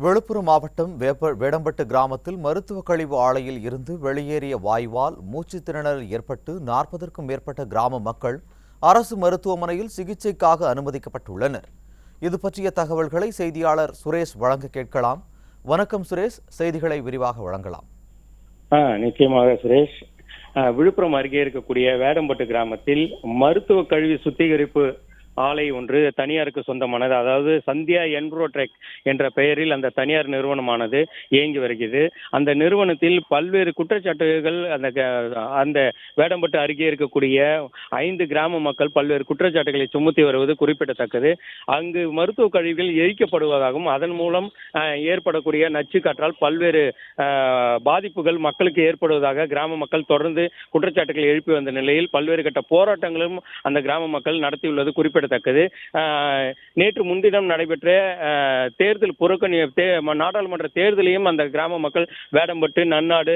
விழுப்புரம் மாவட்டம் வேடம்பட்டு கிராமத்தில் மருத்துவ கழிவு ஆலையில் இருந்து வெளியேறிய வாயுவால் மூச்சுத் திணறல் ஏற்பட்டு 40க்கும் மேற்பட்ட கிராம மக்கள் அரசு மருத்துவமனையில் சிகிச்சைக்காக அனுமதிக்கப்பட்டுள்ளனர். இது பற்றிய தகவல்களை செய்தியாளர் சுரேஷ் வழங்க கேட்கலாம். வணக்கம் சுரேஷ், செய்திகளை விரிவாக வழங்கலாம். நிச்சயமாக சுரேஷ். விழுப்புரம் அருகே இருக்கக்கூடிய வேடம்பட்டு கிராமத்தில் மருத்துவ கழிவு சுத்திகரிப்பு ஆலை ஒன்று தனியாருக்கு சொந்தமானது. அதாவது சந்தியா என்ரோட்ரெக் என்ற பெயரில் அந்த தனியார் நிறுவனமானது இயங்கி வருகிறது. அந்த நிறுவனத்தில் பல்வேறு குற்றச்சாட்டுகள் அந்த வேடம்பட்டு அருகே இருக்கக்கூடிய 5 கிராம மக்கள் பல்வேறு குற்றச்சாட்டுகளை சுமத்தி வருவது குறிப்பிடத்தக்கது. அங்கு மருத்துவ கழிவுகள் எரிக்கப்படுவதாகவும் அதன் மூலம் ஏற்படக்கூடிய நச்சு காற்றால் பல்வேறு பாதிப்புகள் மக்களுக்கு ஏற்படுவதாக கிராம மக்கள் தொடர்ந்து குற்றச்சாட்டுகளை எழுப்பி வந்த நிலையில் பல்வேறு கட்ட போராட்டங்களும் அந்த கிராம மக்கள் நடத்தியுள்ளது குறிப்பிடத்தக்கது. நேற்று முன்தினம் நடைபெற்ற தேர்தல் நாடாளுமன்ற தேர்தலையும் அந்த கிராம மக்கள் வேடம்பட்டு, நன்னாடு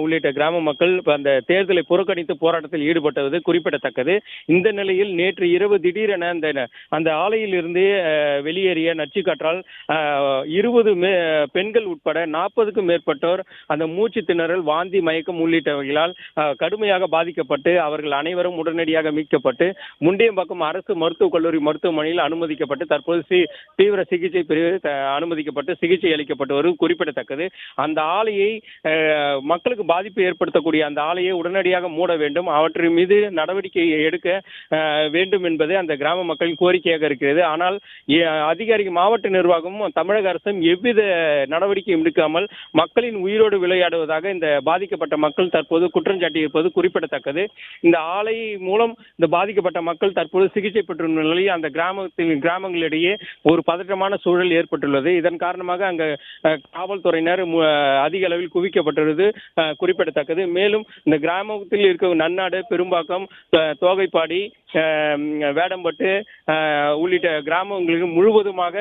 உள்ளிட்ட கிராம மக்கள் அந்த தேர்தலை புறக்கணித்து போராட்டத்தில் ஈடுபட்டது குறிப்பிடத்தக்கது. இந்த நிலையில் நேற்று இரவு திடீரென அந்த ஆலையில் இருந்து வெளியேறிய நச்சு காற்றால் 20 பெண்கள் உட்பட 40க்கும் மேற்பட்டோர் அந்த மூச்சு திணறல், வாந்தி, மயக்கம் உள்ளிட்டவைகளால் கடுமையாக பாதிக்கப்பட்டு அவர்கள் அனைவரும் உடனடியாக மீட்கப்பட்டு முண்டியம்பாக்கம் அரசு மருத்துவக் கல்லூரி மருத்துவமனையில் அனுமதிக்கப்பட்டு தற்போது தீவிர சிகிச்சை பிரிவு அனுமதிக்கப்பட்டு சிகிச்சை அளிக்கப்பட்டு வருவது குறிப்பிடத்தக்கது. அந்த ஆலையை மக்களுக்கு பாதிப்பு ஏற்படுத்தக்கூடிய அந்த ஆலையை உடனடியாக மூட வேண்டும், அவற்றின் மீது நடவடிக்கை எடுக்க வேண்டும் என்பது அந்த கிராம மக்களின் கோரிக்கையாக இருக்கிறது. ஆனால் மாவட்ட நிர்வாகமும் தமிழக அரசும் எவ்வித நடவடிக்கையும் எடுக்காமல் மக்களின் உயிரோடு விளையாடுவதாக இந்த பாதிக்கப்பட்ட மக்கள் தற்போது குற்றம் சாட்டியிருப்பது குறிப்பிடத்தக்கது. இந்த ஆலை மூலம் இந்த பாதிக்கப்பட்ட மக்கள் தற்போது சிகிச்சை பெற்று நிலையில் அந்த கிராமங்களிடையே ஒரு பதற்றமான சூழல் ஏற்பட்டுள்ளது. இதன் காரணமாக அங்க காவல்துறையினர் அதிக அளவில் குவிக்கப்பட்டுள்ளது குறிப்பிடத்தக்கது. மேலும் இந்த கிராமத்தில் இருக்க நன்னாடு, பெரும்பாக்கம், தோகைப்பாடி, வேடம்பட்டு உள்ளிட்ட கிராமங்களுக்கு முழுவதுமாக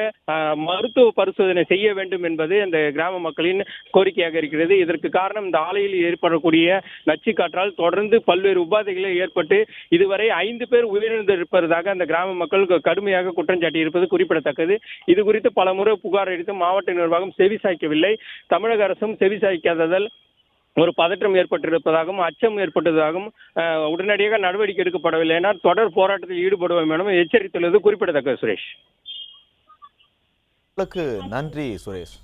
மருத்துவ பரிசோதனை செய்ய வேண்டும் என்பது அந்த கிராம மக்களின் கோரிக்கையாக இருக்கிறது. இதற்கு காரணம் இந்த ஆலையில் ஏற்படக்கூடிய நச்சு காற்றால் தொடர்ந்து பல்வேறு உபாதைகளை ஏற்பட்டு இதுவரை 5 பேர் உயிரிழந்திருப்பதாக அந்த கிராம மக்கள் கடுமையாக குற்றம் சாட்டியிருப்பது குறிப்பிடத்தக்கது. இது குறித்து பல முறை புகார் அளித்து மாவட்ட நிர்வாகம் செவிசாய்க்கவில்லை. தமிழக அரசும் செவிசாய்க்காததால் ஒரு பதற்றம் ஏற்பட்டிருப்பதாகவும் அச்சம் ஏற்பட்டதாகவும் உடனடியாக நடவடிக்கை எடுக்கப்படவில்லை என தொடர் போராட்டத்தில் ஈடுபடுவோம் என எச்சரித்துள்ளது குறிப்பிடத்தக்கது. சுரேஷ், நன்றி சுரேஷ்.